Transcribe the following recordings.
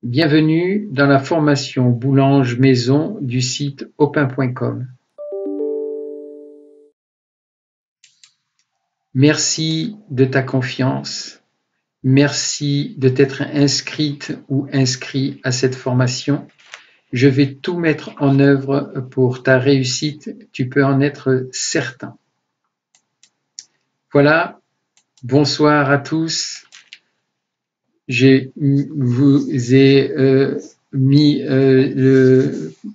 Bienvenue dans la formation Boulange Maison du site opin.com. Merci de ta confiance. Merci de t'être inscrite ou inscrit à cette formation. Je vais tout mettre en œuvre pour ta réussite. Tu peux en être certain. Voilà. Bonsoir à tous. Je vous ai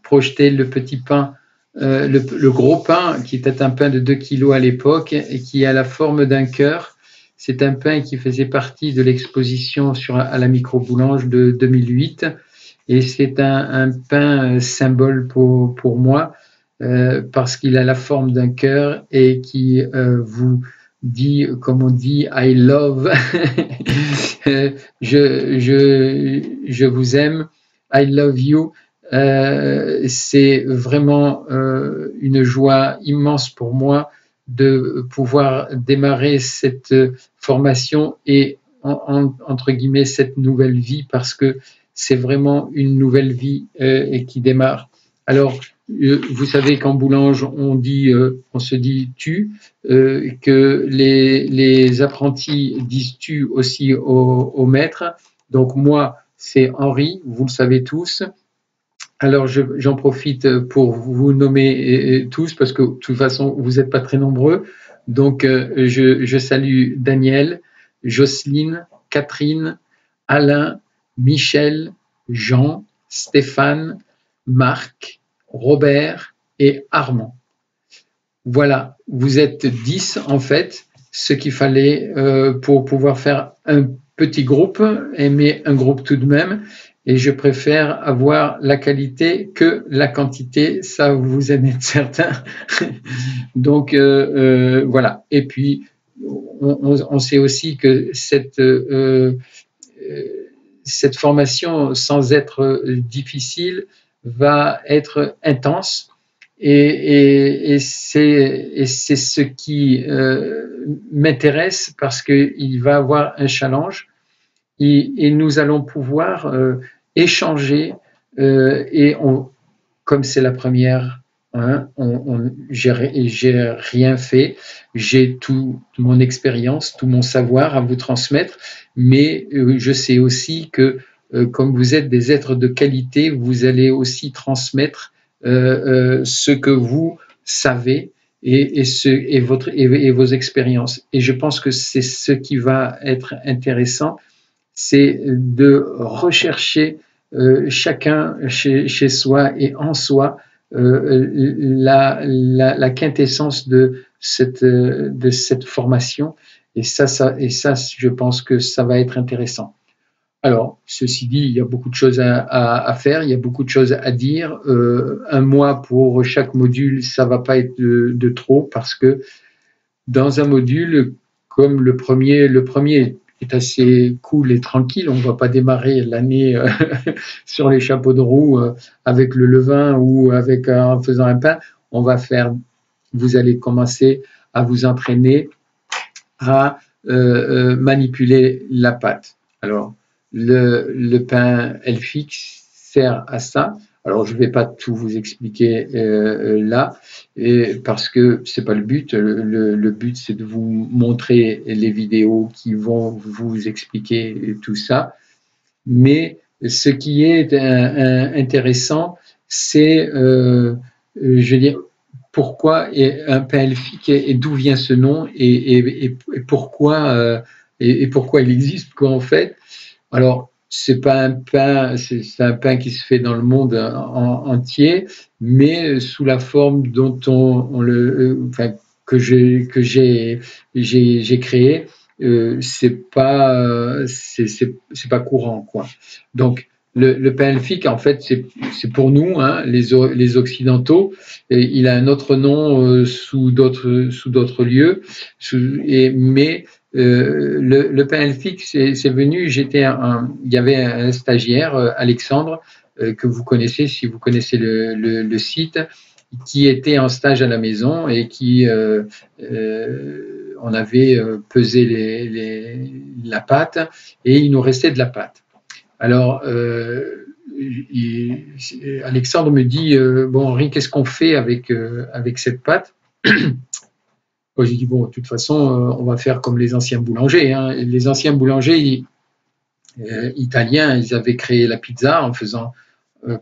projeté le petit pain, le gros pain qui était un pain de 2 kilos à l'époque et qui a la forme d'un cœur. C'est un pain qui faisait partie de l'exposition à la micro-boulange de 2008 et c'est un pain symbole pour moi parce qu'il a la forme d'un cœur et qui vous dit, comme on dit, I love, je vous aime, I love you. C'est vraiment une joie immense pour moi de pouvoir démarrer cette formation et entre guillemets cette nouvelle vie parce que c'est vraiment une nouvelle vie qui démarre. Alors, vous savez qu'en Boulange, on se dit tu, que les apprentis disent tu aussi au maître. Donc moi, c'est Henri, vous le savez tous. Alors j'en profite pour vous nommer tous parce que de toute façon, vous n'êtes pas très nombreux. Donc je salue Daniel, Jocelyne, Catherine, Alain, Michel, Jean, Stéphane, Marc, Robert et Armand. Voilà, vous êtes 10 en fait, ce qu'il fallait pour pouvoir faire un petit groupe, mais un groupe tout de même. Et je préfère avoir la qualité que la quantité, ça vous en êtes certain. Donc voilà. Et puis on sait aussi que cette formation, sans être difficile, va être intense. Et c'est ce qui m'intéresse parce qu'il va avoir un challenge et nous allons pouvoir échanger comme c'est la première, hein, j'ai rien fait, j'ai toute mon expérience, tout mon savoir à vous transmettre, mais je sais aussi que comme vous êtes des êtres de qualité, vous allez aussi transmettre ce que vous savez et vos expériences. Et je pense que c'est ce qui va être intéressant, c'est de rechercher chacun chez soi et en soi la quintessence de cette formation. Et ça, je pense que ça va être intéressant. Alors, ceci dit, il y a beaucoup de choses à faire, il y a beaucoup de choses à dire. Un mois pour chaque module, ça va pas être de trop parce que dans un module comme le premier est assez cool et tranquille, on ne va pas démarrer l'année sur les chapeaux de roue avec le levain ou en faisant un pain. Vous allez commencer à vous entraîner à manipuler la pâte. Alors, le pain Elfix sert à ça. Alors, je ne vais pas tout vous expliquer là, parce que ce n'est pas le but. Le but, c'est de vous montrer les vidéos qui vont vous expliquer tout ça. Mais ce qui est intéressant, c'est, je veux dire, pourquoi un pain elfique et d'où vient ce nom et pourquoi il existe quoi en fait. Alors c'est pas un pain, c'est un pain qui se fait dans le monde entier, mais sous la forme dont que j'ai créé. C'est pas courant quoi. Donc le pain elfique, en fait, c'est pour nous, hein, les Occidentaux. Et il a un autre nom sous d'autres lieux. Mais le pain elfique, c'est venu. Il y avait un stagiaire, Alexandre, que vous connaissez si vous connaissez le site, qui était en stage à la maison et qui on avait pesé la pâte et il nous restait de la pâte. Alors, Alexandre me dit, bon Henri, qu'est-ce qu'on fait avec cette pâte? Moi, j'ai dit, bon, de toute façon, on va faire comme les anciens boulangers, hein. Les anciens boulangers italiens, ils avaient créé la pizza en faisant,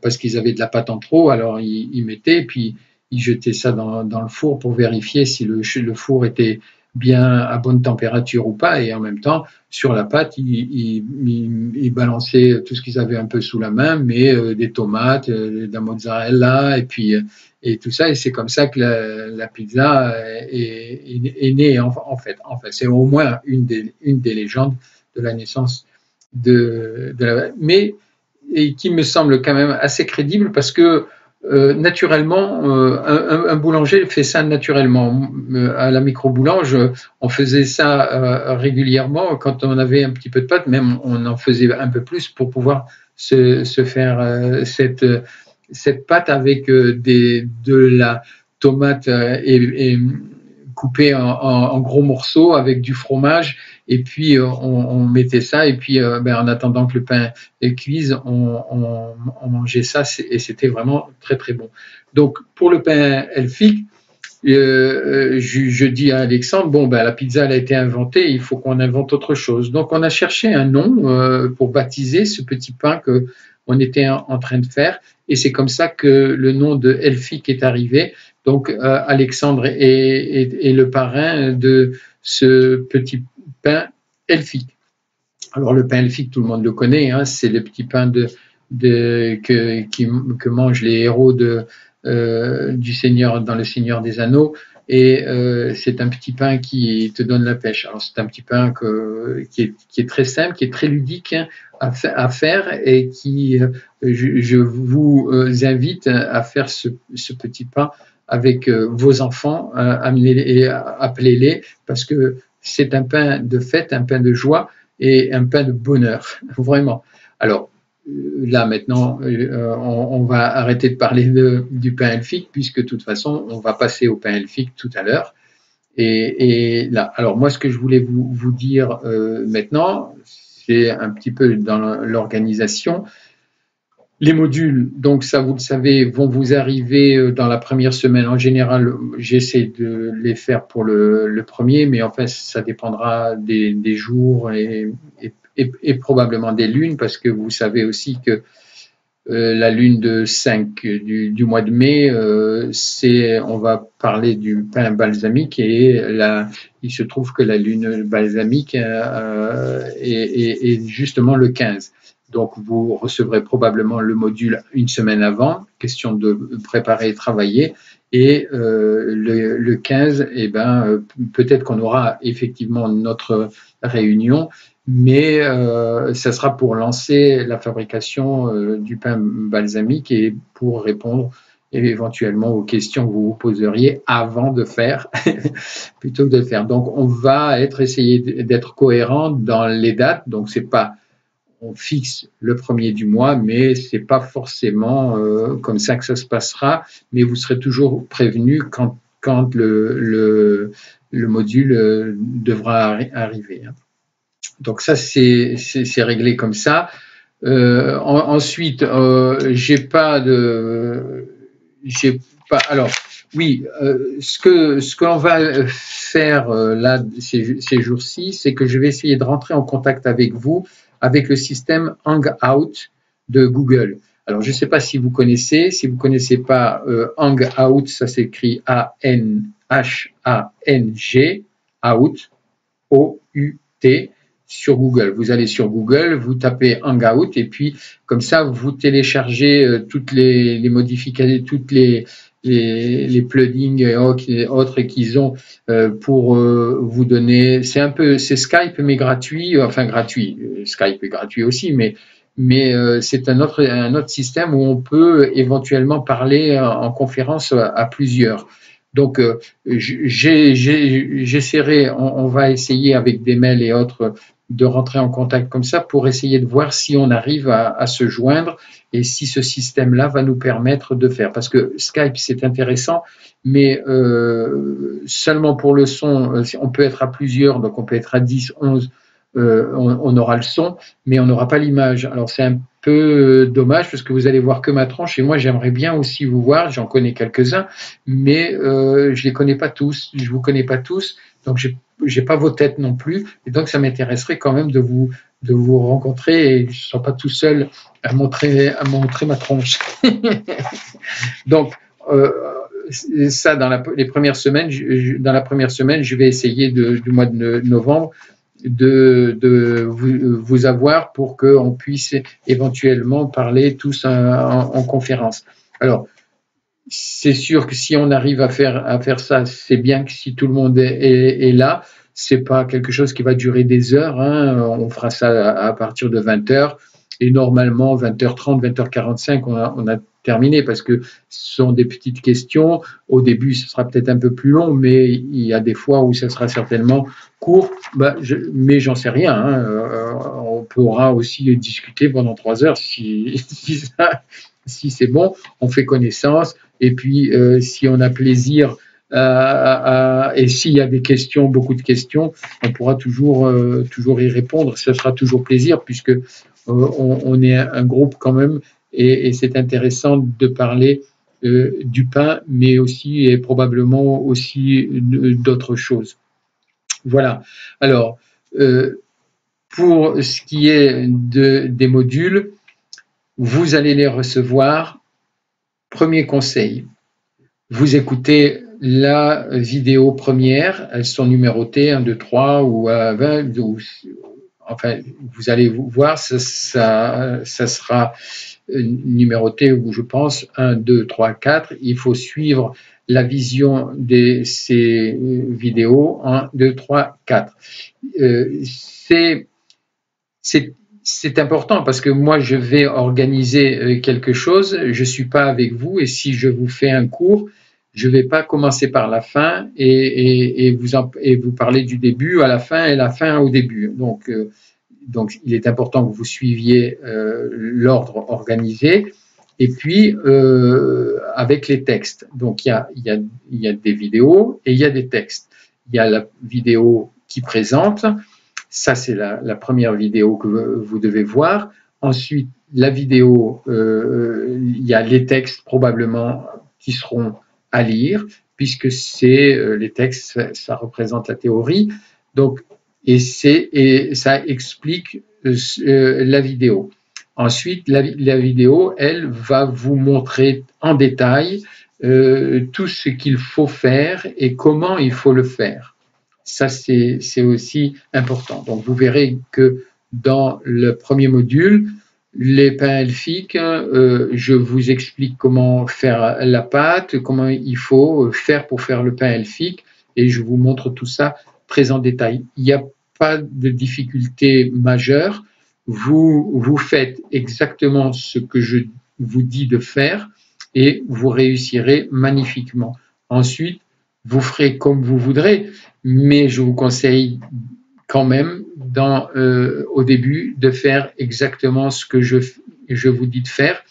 parce qu'ils avaient de la pâte en trop, alors ils mettaient, puis ils jetaient ça dans le four pour vérifier si le four était bien à bonne température ou pas, et en même temps, sur la pâte, ils balançaient tout ce qu'ils avaient un peu sous la main, mais des tomates, de la mozzarella, et puis et tout ça, et c'est comme ça que la pizza est née en fait. Enfin, c'est au moins une des légendes de la naissance mais et qui me semble quand même assez crédible parce que naturellement, un boulanger fait ça naturellement. À la micro-boulange, on faisait ça régulièrement quand on avait un petit peu de pâte, même on en faisait un peu plus pour pouvoir se faire cette pâte avec de la tomate et coupée en gros morceaux avec du fromage et puis on mettait ça et puis en attendant que le pain cuise, on mangeait ça et c'était vraiment très très bon. Donc pour le pain elfique, je dis à Alexandre, bon la pizza elle a été inventée, il faut qu'on invente autre chose. Donc on a cherché un nom pour baptiser ce petit pain que on était en train de faire et c'est comme ça que le nom de elfique est arrivé. Donc Alexandre est le parrain de ce petit pain elfique. Alors le pain elfique, tout le monde le connaît, hein, c'est le petit pain que mangent les héros du Seigneur dans le Seigneur des Anneaux. Et c'est un petit pain qui te donne la pêche. Alors c'est un petit pain qui est très simple, qui est très ludique hein, à faire et qui je vous invite à faire ce petit pain avec vos enfants, appelez-les parce que c'est un pain de fête, un pain de joie et un pain de bonheur, vraiment. Alors là maintenant, on va arrêter de parler du pain elfique puisque de toute façon, on va passer au pain elfique tout à l'heure. Et là, alors moi, ce que je voulais vous dire maintenant, c'est un petit peu dans l'organisation. Les modules, donc ça vous le savez, vont vous arriver dans la première semaine. En général, j'essaie de les faire pour le premier, mais en fait, ça dépendra des jours et probablement des lunes, parce que vous savez aussi que la lune de 5 du mois de mai, on va parler du pain balsamique et il se trouve que la lune balsamique est justement le 15. Donc, vous recevrez probablement le module une semaine avant, question de préparer et travailler. Et le 15, peut-être qu'on aura effectivement notre réunion, mais ça sera pour lancer la fabrication du pain balsamique et pour répondre éventuellement aux questions que vous vous poseriez avant de faire, plutôt que de faire. Donc, on va essayer d'être cohérent dans les dates. Donc, c'est pas on fixe le premier du mois, mais c'est pas forcément comme ça que ça se passera. Mais vous serez toujours prévenu quand le module devra arriver. Donc ça, c'est réglé comme ça. Ensuite, j'ai pas. Alors, oui, ce que l'on va faire là ces jours-ci, c'est que je vais essayer de rentrer en contact avec vous avec le système Hangout de Google. Alors, je ne sais pas si vous connaissez. Si vous ne connaissez pas Hangout, ça s'écrit A-N-H-A-N-G, Out, O-U-T, sur Google. Vous allez sur Google, vous tapez Hangout et puis comme ça, vous téléchargez toutes les modifications, toutes les plugins et autres qu'ils ont pour vous donner. C'est Skype mais gratuit, enfin gratuit. Skype est gratuit aussi, mais c'est un autre système où on peut éventuellement parler en conférence à plusieurs. Donc, j'essaierai, on va essayer avec des mails et autres de rentrer en contact comme ça pour essayer de voir si on arrive à se joindre et si ce système-là va nous permettre de faire. Parce que Skype, c'est intéressant, mais seulement pour le son, on peut être à plusieurs, donc on peut être à 10, 11, on aura le son, mais on n'aura pas l'image. Alors c'est un peu dommage parce que vous allez voir que ma tronche et moi j'aimerais bien aussi vous voir, j'en connais quelques-uns, mais je les connais pas tous, je vous connais pas tous, donc j'ai pas vos têtes non plus, et donc ça m'intéresserait quand même de vous rencontrer et je ne sois pas tout seul à montrer ma tronche. Donc ça dans les premières semaines, dans la première semaine, je vais essayer du mois de novembre de vous avoir pour qu'on puisse éventuellement parler tous en conférence. Alors, c'est sûr que si on arrive à faire ça, c'est bien que si tout le monde est là, c'est pas quelque chose qui va durer des heures, hein. On fera ça à partir de 20 heures et normalement 20h30, 20h45, on a terminé parce que ce sont des petites questions. Au début, ce sera peut-être un peu plus long, mais il y a des fois où ça sera certainement court. Mais j'en sais rien, hein. On pourra aussi discuter pendant 3 heures si c'est bon. On fait connaissance et puis si on a plaisir et s'il y a des questions, beaucoup de questions, on pourra toujours y répondre. Ce sera toujours plaisir puisque on est un groupe quand même et c'est intéressant de parler du pain, mais aussi et probablement aussi d'autres choses. Voilà. Alors, pour ce qui est des modules, vous allez les recevoir. Premier conseil, vous écoutez la vidéo première, elles sont numérotées 1, 2, 3 ou 20, enfin, vous allez voir, ça sera numéroté où je pense 1, 2, 3, 4. Il faut suivre la vision de ces vidéos 1, 2, 3, 4. C'est important parce que moi, je vais organiser quelque chose, je ne suis pas avec vous et si je vous fais un cours, je ne vais pas commencer par la fin et vous parler du début à la fin et la fin au début. Donc il est important que vous suiviez l'ordre organisé et puis avec les textes. Donc il y a des vidéos et il y a des textes. Il y a la vidéo qui présente. Ça, c'est la première vidéo que vous devez voir. Ensuite, la vidéo, il y a les textes probablement qui seront à lire, puisque les textes, ça représente la théorie. Donc, et ça explique la vidéo. Ensuite, la vidéo, elle va vous montrer en détail tout ce qu'il faut faire et comment il faut le faire. Ça, c'est aussi important. Donc, vous verrez que dans le premier module, les pains elfiques, je vous explique comment faire la pâte, comment il faut faire pour faire le pain elfique, et je vous montre tout ça très en détail. Il n'y a pas de difficulté majeure. Vous faites exactement ce que je vous dis de faire et vous réussirez magnifiquement. Ensuite, vous ferez comme vous voudrez, mais je vous conseille quand même au début de faire exactement ce que je vous dis de faire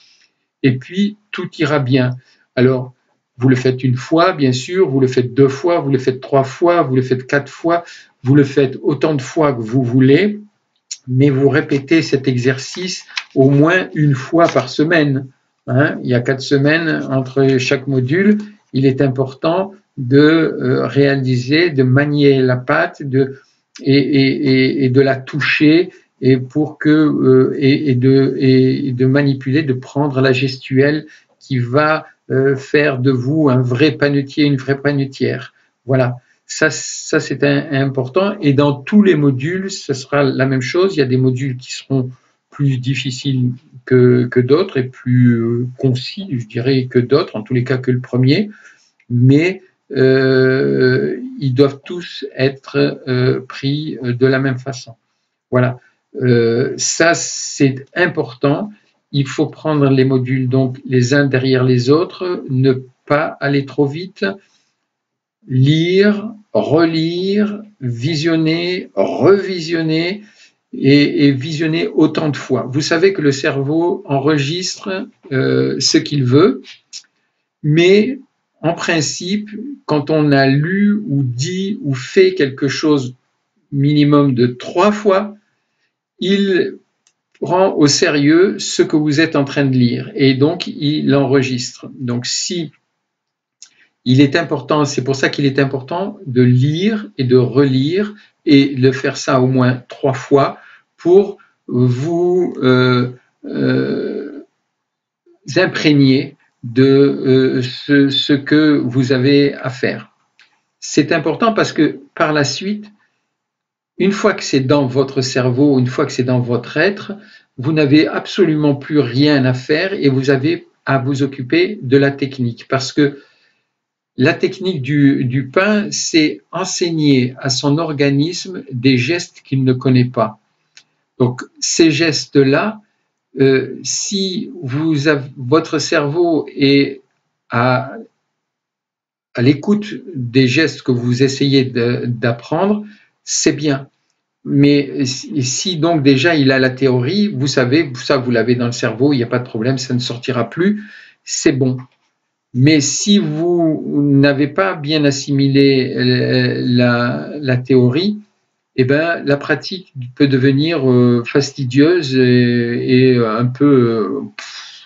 et puis tout ira bien. Alors, vous le faites une fois, bien sûr, vous le faites 2 fois, vous le faites 3 fois, vous le faites 4 fois, vous le faites autant de fois que vous voulez, mais vous répétez cet exercice au moins une fois par semaine. Hein, il y a 4 semaines entre chaque module, il est important de réaliser, de manier la pâte et de la toucher et pour que et de manipuler, de prendre la gestuelle qui va faire de vous un vrai panetier, une vraie panetière. Voilà, ça c'est important et dans tous les modules, ce sera la même chose. Il y a des modules qui seront plus difficiles que d'autres et plus concis, je dirais, que d'autres, en tous les cas que le premier, mais ils doivent tous être pris de la même façon. Voilà, ça c'est important. Il faut prendre les modules donc les uns derrière les autres, ne pas aller trop vite, lire, relire, visionner, revisionner et visionner autant de fois. Vous savez que le cerveau enregistre ce qu'il veut, mais en principe, quand on a lu ou dit ou fait quelque chose minimum de 3 fois, il prend au sérieux ce que vous êtes en train de lire et donc il enregistre. Donc si il est important, c'est pour ça qu'il est important de lire et de relire et de faire ça au moins 3 fois pour vous imprégner de ce que vous avez à faire. C'est important parce que par la suite, une fois que c'est dans votre cerveau, une fois que c'est dans votre être, vous n'avez absolument plus rien à faire et vous avez à vous occuper de la technique. Parce que la technique du pain, c'est enseigner à son organisme des gestes qu'il ne connaît pas. Donc ces gestes-là, si votre cerveau est à l'écoute des gestes que vous essayez d'apprendre, c'est bien. Mais si donc déjà il a la théorie, vous savez, ça vous l'avez dans le cerveau, il n'y a pas de problème, ça ne sortira plus, c'est bon. Mais si vous n'avez pas bien assimilé la théorie, eh ben, la pratique peut devenir fastidieuse et un peu...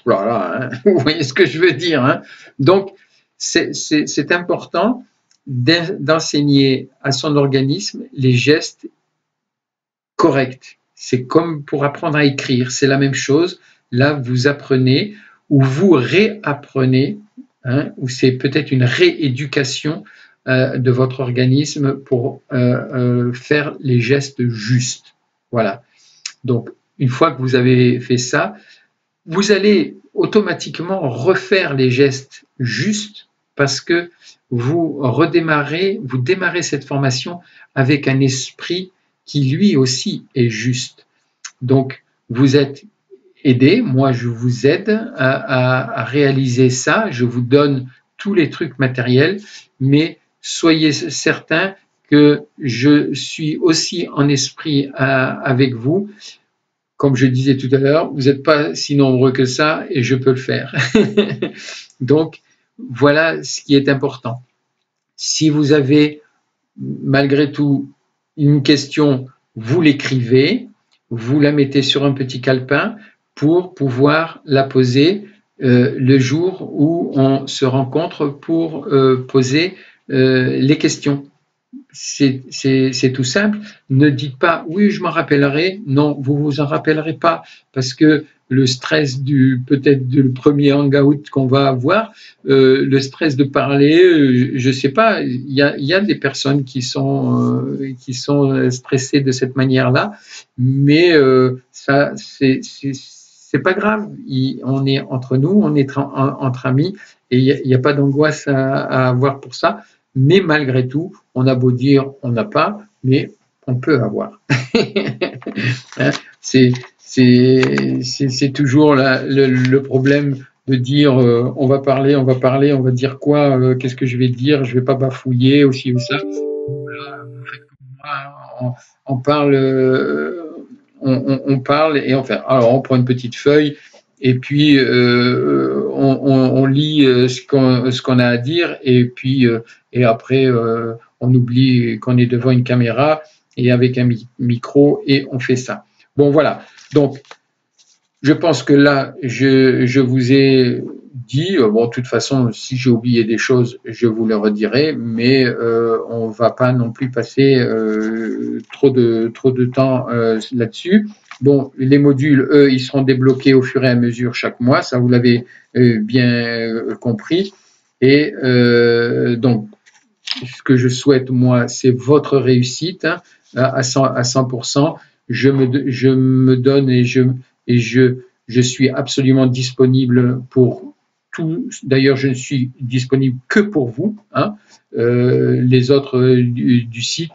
voilà, hein, vous voyez ce que je veux dire. Hein. Donc, c'est important d'enseigner à son organisme les gestes corrects. C'est comme pour apprendre à écrire, c'est la même chose. Là, vous apprenez ou vous réapprenez, hein, ou c'est peut-être une rééducation de votre organisme pour faire les gestes justes. Voilà. Donc, une fois que vous avez fait ça, vous allez automatiquement refaire les gestes justes parce que vous démarrez cette formation avec un esprit qui lui aussi est juste. Donc, vous êtes aidé, moi je vous aide à réaliser ça, je vous donne tous les trucs matériels, mais soyez certains que je suis aussi en esprit avec vous. Comme je disais tout à l'heure, vous n'êtes pas si nombreux que ça et je peux le faire. Donc, voilà ce qui est important. Si vous avez malgré tout une question, vous l'écrivez, vous la mettez sur un petit calepin pour pouvoir la poser le jour où on se rencontre pour poser les questions. C'est tout simple. Ne dites pas oui, je m'en rappellerai. Non, vous vous en rappellerez pas parce que le stress peut-être du premier hangout qu'on va avoir, le stress de parler, je sais pas. Il y a des personnes qui sont stressées de cette manière-là, mais ça c'est pas grave. On est entre nous, on est entre amis et il n'y a pas d'angoisse à avoir pour ça. Mais malgré tout, on a beau dire on n'a pas, mais on peut avoir. C'est toujours le problème de dire on va parler, on va dire quoi, qu'est-ce que je vais dire, je vais pas bafouiller aussi ou ça. Voilà, vous faites comme moi, on parle, on parle et alors on prend une petite feuille et puis on lit ce qu'on a à dire et puis et après on oublie qu'on est devant une caméra et avec un micro et on fait ça. Bon voilà, donc je pense que là je vous ai dit, bon de toute façon si j'ai oublié des choses je vous le redirai, mais on va pas non plus passer trop de temps là-dessus. Bon, les modules, eux, ils seront débloqués au fur et à mesure chaque mois, ça vous l'avez bien compris. Et donc, ce que je souhaite, moi, c'est votre réussite hein, à 100%. Je me donne et je suis absolument disponible pour tout. D'ailleurs, je ne suis disponible que pour vous. Hein. Les autres du site,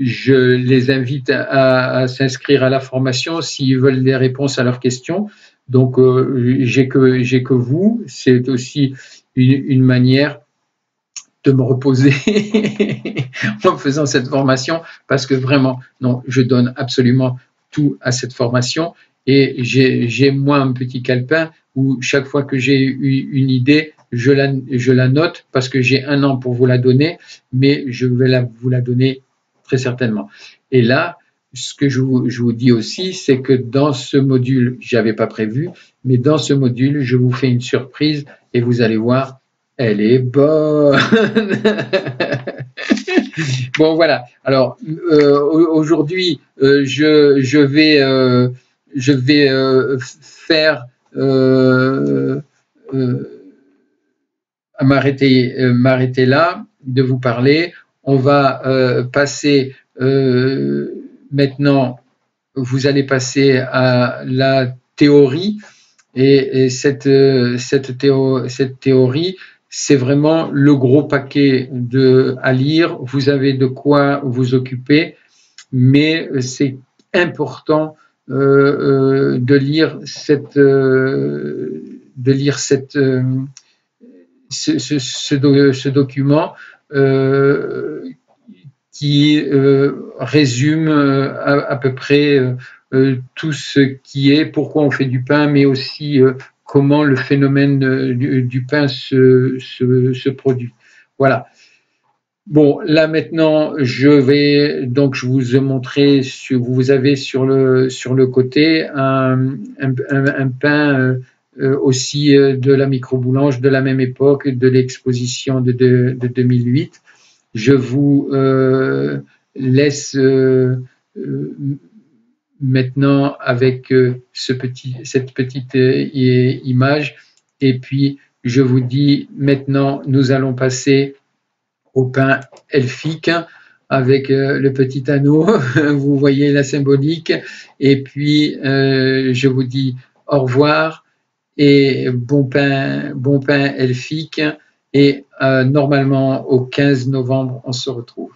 je les invite à s'inscrire à la formation s'ils veulent des réponses à leurs questions. Donc, j'ai que vous. C'est aussi une manière de me reposer en faisant cette formation parce que vraiment, non, je donne absolument tout à cette formation et j'ai moi un petit calepin où chaque fois que j'ai eu une idée, je la note parce que j'ai un an pour vous la donner, mais je vais vous la donner très certainement. Et là, ce que je vous dis aussi, c'est que dans ce module, j'avais pas prévu, mais dans ce module, je vous fais une surprise et vous allez voir, elle est bonne. Bon, voilà. Alors, aujourd'hui, je vais faire m'arrêter là de vous parler. On va passer maintenant, vous allez passer à la théorie et cette théorie, c'est vraiment le gros paquet à lire. Vous avez de quoi vous occuper, mais c'est important de lire ce document qui résume à peu près tout ce qui est, pourquoi on fait du pain, mais aussi comment le phénomène du pain se produit. Voilà. Bon, là maintenant, je vous ai montré, vous avez sur le côté un pain aussi de la microboulange de la même époque, de l'exposition de 2008. Je vous laisse maintenant avec cette petite image, et puis je vous dis maintenant, nous allons passer au pain elfique avec le petit anneau, vous voyez la symbolique, et puis je vous dis au revoir et bon pain elfique, et normalement au 15 novembre on se retrouve.